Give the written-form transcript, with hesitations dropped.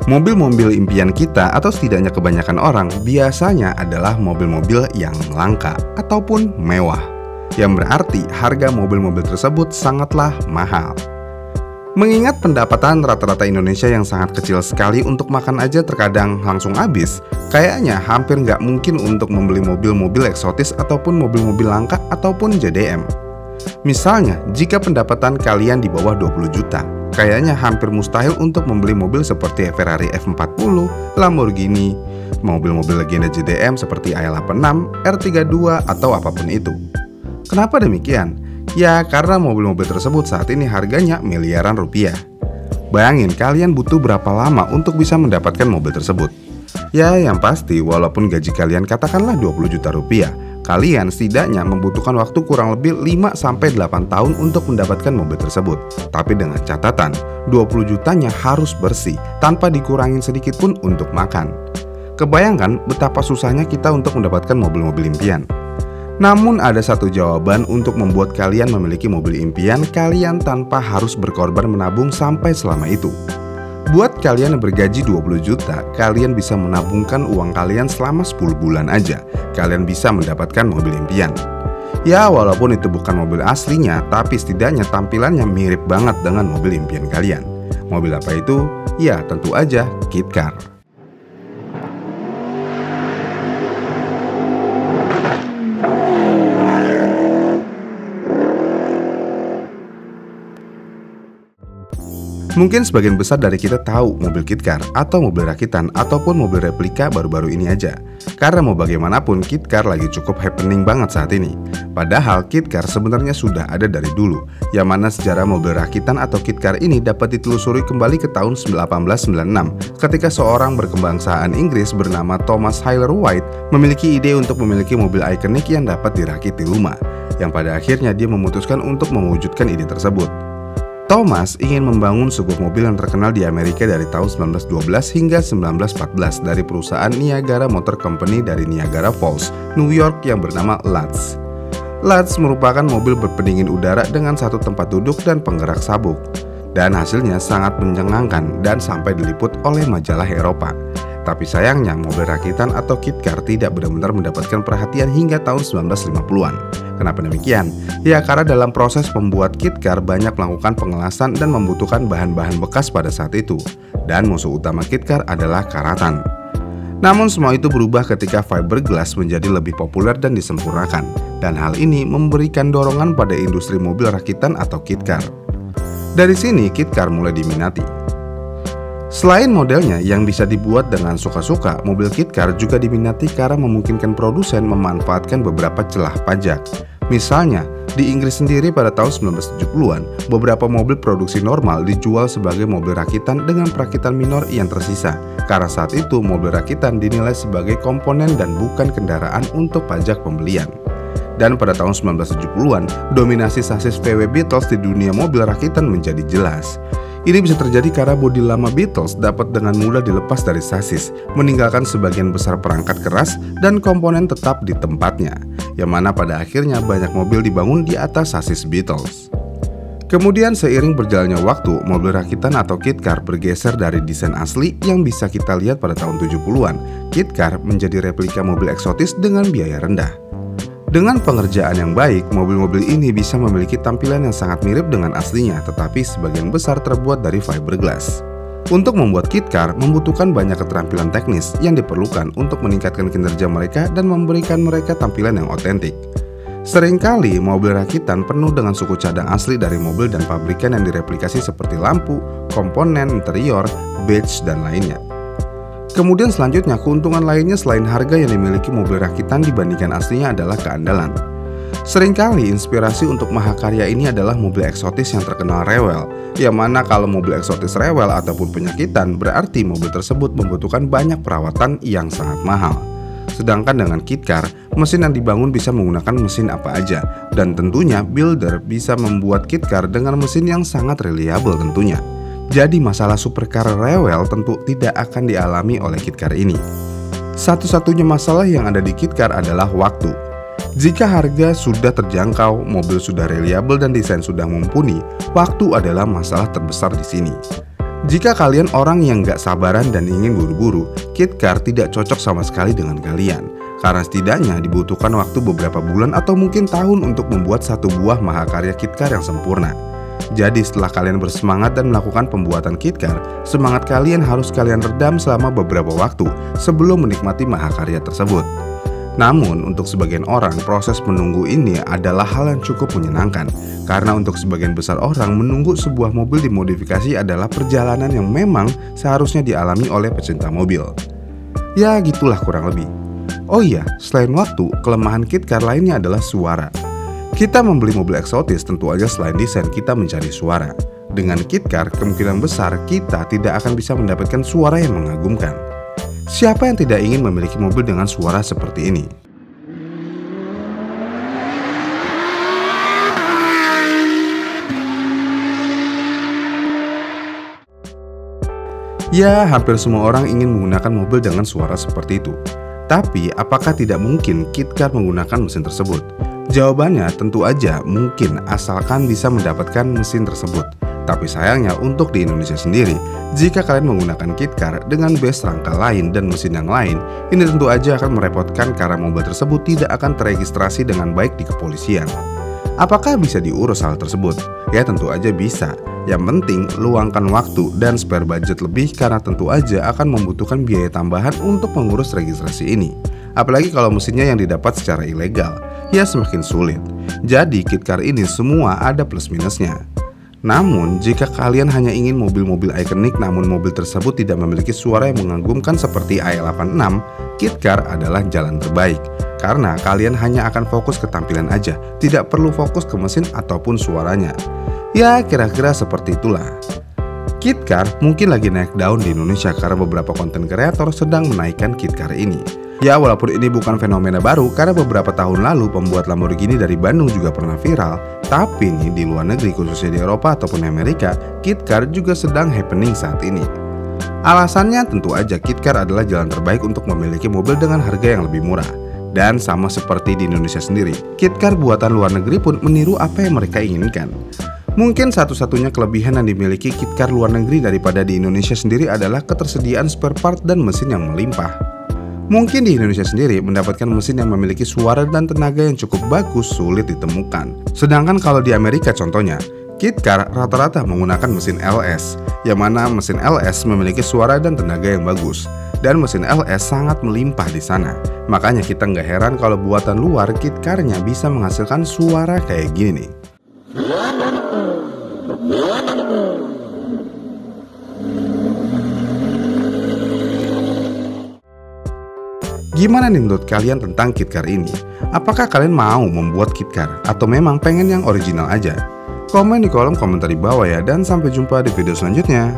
Mobil-mobil impian kita atau setidaknya kebanyakan orang biasanya adalah mobil-mobil yang langka ataupun mewah, yang berarti harga mobil-mobil tersebut sangatlah mahal. Mengingat pendapatan rata-rata Indonesia yang sangat kecil sekali, untuk makan aja terkadang langsung habis, kayaknya hampir nggak mungkin untuk membeli mobil-mobil eksotis ataupun mobil-mobil langka ataupun JDM. Misalnya, jika pendapatan kalian di bawah 20 juta, kayaknya hampir mustahil untuk membeli mobil seperti Ferrari F40, Lamborghini, mobil-mobil legenda JDM seperti AL86, R32, atau apapun itu. Kenapa demikian? Ya, karena mobil-mobil tersebut saat ini harganya miliaran rupiah. Bayangin kalian butuh berapa lama untuk bisa mendapatkan mobil tersebut. Ya, yang pasti walaupun gaji kalian katakanlah 20 juta rupiah, kalian setidaknya membutuhkan waktu kurang lebih 5-8 tahun untuk mendapatkan mobil tersebut. Tapi dengan catatan, 20 jutanya harus bersih, tanpa dikurangin sedikit pun untuk makan. Kebayangkan betapa susahnya kita untuk mendapatkan mobil-mobil impian. Namun ada satu jawaban untuk membuat kalian memiliki mobil impian kalian tanpa harus berkorban menabung sampai selama itu. Buat kalian yang bergaji 20 juta, kalian bisa menabungkan uang kalian selama 10 bulan aja. Kalian bisa mendapatkan mobil impian. Ya, walaupun itu bukan mobil aslinya, tapi setidaknya tampilannya mirip banget dengan mobil impian kalian. Mobil apa itu? Ya, tentu aja Kit Car. Mungkin sebagian besar dari kita tahu mobil Kit Car atau mobil rakitan ataupun mobil replika baru-baru ini aja. Karena mau bagaimanapun Kit Car lagi cukup happening banget saat ini. Padahal Kit Car sebenarnya sudah ada dari dulu, yang mana sejarah mobil rakitan atau Kit Car ini dapat ditelusuri kembali ke tahun 1896 ketika seorang berkebangsaan Inggris bernama Thomas Hyler White memiliki ide untuk memiliki mobil ikonik yang dapat dirakit di rumah, yang pada akhirnya dia memutuskan untuk mewujudkan ide tersebut. Thomas ingin membangun sebuah mobil yang terkenal di Amerika dari tahun 1912 hingga 1914 dari perusahaan Niagara Motor Company dari Niagara Falls, New York yang bernama Lutz. Lutz merupakan mobil berpendingin udara dengan satu tempat duduk dan penggerak sabuk. Dan hasilnya sangat mencengangkan dan sampai diliput oleh majalah Eropa. Tapi sayangnya mobil rakitan atau Kit Car tidak benar-benar mendapatkan perhatian hingga tahun 1950-an. Kenapa demikian? Ya, karena dalam proses membuat Kit Car banyak melakukan pengelasan dan membutuhkan bahan-bahan bekas pada saat itu. Dan musuh utama Kit Car adalah karatan. Namun semua itu berubah ketika fiberglass menjadi lebih populer dan disempurnakan. Dan hal ini memberikan dorongan pada industri mobil rakitan atau Kit Car. Dari sini Kit Car mulai diminati. Selain modelnya yang bisa dibuat dengan suka-suka, mobil Kit Car juga diminati karena memungkinkan produsen memanfaatkan beberapa celah pajak. Misalnya, di Inggris sendiri pada tahun 1970-an, beberapa mobil produksi normal dijual sebagai mobil rakitan dengan perakitan minor yang tersisa. Karena saat itu mobil rakitan dinilai sebagai komponen dan bukan kendaraan untuk pajak pembelian. Dan pada tahun 1970-an, dominasi sasis VW Beetles di dunia mobil rakitan menjadi jelas. Ini bisa terjadi karena bodi lama Beetles dapat dengan mudah dilepas dari sasis, meninggalkan sebagian besar perangkat keras dan komponen tetap di tempatnya, yang mana pada akhirnya banyak mobil dibangun di atas sasis Beetles. Kemudian seiring berjalannya waktu, mobil rakitan atau Kit Car bergeser dari desain asli yang bisa kita lihat pada tahun 70-an. Kit Car menjadi replika mobil eksotis dengan biaya rendah. Dengan pengerjaan yang baik, mobil-mobil ini bisa memiliki tampilan yang sangat mirip dengan aslinya, tetapi sebagian besar terbuat dari fiberglass. Untuk membuat Kit Car membutuhkan banyak keterampilan teknis yang diperlukan untuk meningkatkan kinerja mereka dan memberikan mereka tampilan yang otentik. Seringkali mobil rakitan penuh dengan suku cadang asli dari mobil dan pabrikan yang direplikasi seperti lampu, komponen interior, badge, dan lainnya. Kemudian selanjutnya, keuntungan lainnya selain harga yang dimiliki mobil rakitan dibandingkan aslinya adalah keandalan. Seringkali inspirasi untuk mahakarya ini adalah mobil eksotis yang terkenal rewel, yang mana kalau mobil eksotis rewel ataupun penyakitan berarti mobil tersebut membutuhkan banyak perawatan yang sangat mahal. Sedangkan dengan Kit Car, mesin yang dibangun bisa menggunakan mesin apa aja, dan tentunya builder bisa membuat Kit Car dengan mesin yang sangat reliable tentunya. Jadi masalah supercar rewel tentu tidak akan dialami oleh Kit Car ini. Satu-satunya masalah yang ada di Kit Car adalah waktu. Jika harga sudah terjangkau, mobil sudah reliable dan desain sudah mumpuni, waktu adalah masalah terbesar di sini. Jika kalian orang yang gak sabaran dan ingin buru-buru, KitKar tidak cocok sama sekali dengan kalian. Karena setidaknya dibutuhkan waktu beberapa bulan atau mungkin tahun untuk membuat satu buah mahakarya KitKar yang sempurna. Jadi setelah kalian bersemangat dan melakukan pembuatan KitKar, semangat kalian harus kalian redam selama beberapa waktu sebelum menikmati mahakarya tersebut. Namun untuk sebagian orang, proses menunggu ini adalah hal yang cukup menyenangkan. Karena untuk sebagian besar orang, menunggu sebuah mobil dimodifikasi adalah perjalanan yang memang seharusnya dialami oleh pecinta mobil. Ya gitulah kurang lebih. Oh iya, selain waktu, kelemahan KitKar lainnya adalah suara. Kita membeli mobil eksotis, tentu aja selain desain kita mencari suara. Dengan KitKar, kemungkinan besar kita tidak akan bisa mendapatkan suara yang mengagumkan. Siapa yang tidak ingin memiliki mobil dengan suara seperti ini? Ya, hampir semua orang ingin menggunakan mobil dengan suara seperti itu. Tapi, apakah tidak mungkin KitKar menggunakan mesin tersebut? Jawabannya tentu aja mungkin, asalkan bisa mendapatkan mesin tersebut. Tapi sayangnya untuk di Indonesia sendiri, jika kalian menggunakan KitKar dengan base rangka lain dan mesin yang lain, ini tentu aja akan merepotkan karena mobil tersebut tidak akan teregistrasi dengan baik di kepolisian. Apakah bisa diurus hal tersebut? Ya tentu aja bisa. Yang penting luangkan waktu dan spare budget lebih karena tentu aja akan membutuhkan biaya tambahan untuk mengurus registrasi ini. Apalagi kalau mesinnya yang didapat secara ilegal, ya semakin sulit. Jadi KitKar ini semua ada plus minusnya. Namun, jika kalian hanya ingin mobil-mobil ikonik namun mobil tersebut tidak memiliki suara yang mengagumkan seperti i86, KitKar adalah jalan terbaik. Karena kalian hanya akan fokus ke tampilan aja, tidak perlu fokus ke mesin ataupun suaranya. Ya, kira-kira seperti itulah. KitKar mungkin lagi naik daun di Indonesia karena beberapa konten kreator sedang menaikkan KitKar ini. Ya walaupun ini bukan fenomena baru karena beberapa tahun lalu pembuat Lamborghini dari Bandung juga pernah viral. Tapi nih di luar negeri khususnya di Eropa ataupun Amerika, KitKar juga sedang happening saat ini. Alasannya tentu aja KitKar adalah jalan terbaik untuk memiliki mobil dengan harga yang lebih murah. Dan sama seperti di Indonesia sendiri, KitKar buatan luar negeri pun meniru apa yang mereka inginkan. Mungkin satu-satunya kelebihan yang dimiliki KitKar luar negeri daripada di Indonesia sendiri adalah ketersediaan spare part dan mesin yang melimpah. Mungkin di Indonesia sendiri mendapatkan mesin yang memiliki suara dan tenaga yang cukup bagus sulit ditemukan. Sedangkan kalau di Amerika contohnya, KitKar rata-rata menggunakan mesin LS, yang mana mesin LS memiliki suara dan tenaga yang bagus. Dan mesin LS sangat melimpah di sana. Makanya kita nggak heran kalau buatan luar KitKarnya bisa menghasilkan suara kayak gini nih. Gimana nih menurut kalian tentang KitKar ini? Apakah kalian mau membuat KitKar atau memang pengen yang original aja? Komen di kolom komentar di bawah ya, dan sampai jumpa di video selanjutnya.